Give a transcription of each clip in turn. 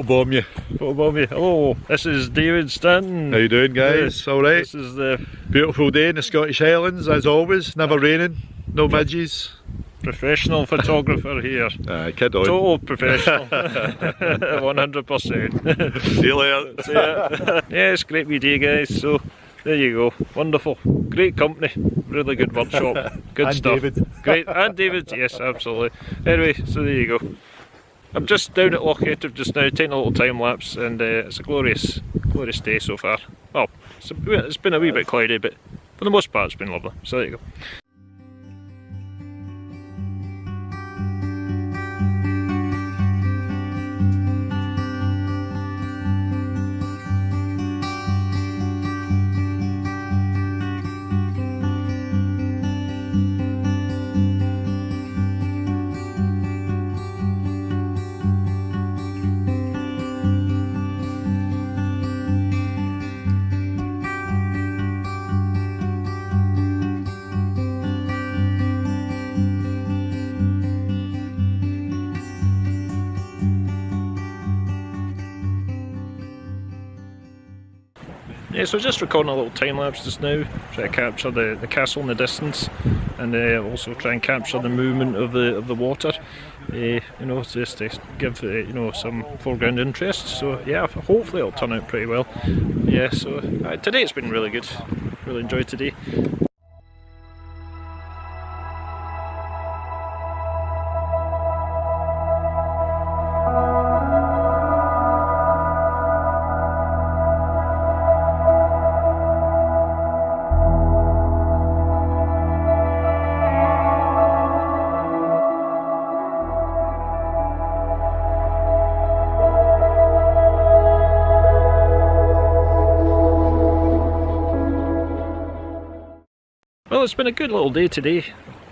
Photobomb you. Photobomb you. Hello, this is David Stanton. How you doing, guys? Yes, Alright? This is the Beautiful day in the Scottish Highlands, as always. Never raining, no midges. professional photographer here. Kid on. Total professional. 100%. See you later. See ya. Yeah, it's a great wee day, guys. So there you go. Wonderful. Great company. Really good workshop. Good And stuff. David. Great. And David, yes, absolutely. Anyway, so there you go. I'm just down at Loch Etive just now, taking a little time lapse, and it's a glorious day so far. Well, it's been a wee bit cloudy, but for the most part it's been lovely. So there you go. Yeah, so just recording a little time lapse just now, try to capture the castle in the distance, and also try and capture the movement of the water. You know, just to give you know, some foreground interest. So yeah, hopefully it'll turn out pretty well. Yeah, so today it's been really good. Really enjoyed today. Well, it's been a good little day today.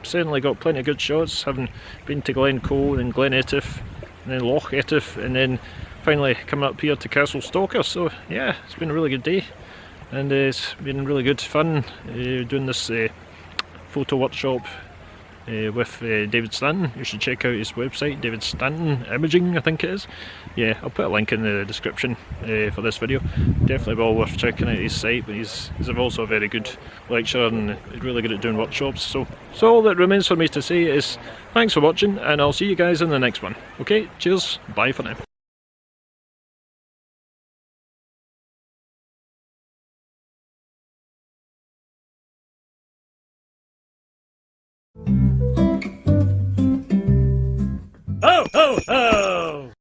Certainly got plenty of good shots, having been to Glencoe and Glen Etive, and then Loch Etive, and then finally coming up here to Castle Stalker. So yeah, it's been a really good day, and it's been really good fun doing this photo workshop with David Stanton. You should check out his website, David Stanton Imaging, I think it is. Yeah, I'll put a link in the description for this video. Definitely well worth checking out his site, but he's also a very good lecturer and really good at doing workshops. So all that remains for me to say is thanks for watching, and I'll see you guys in the next one. Okay, cheers, bye for now. Ho, ho, ho!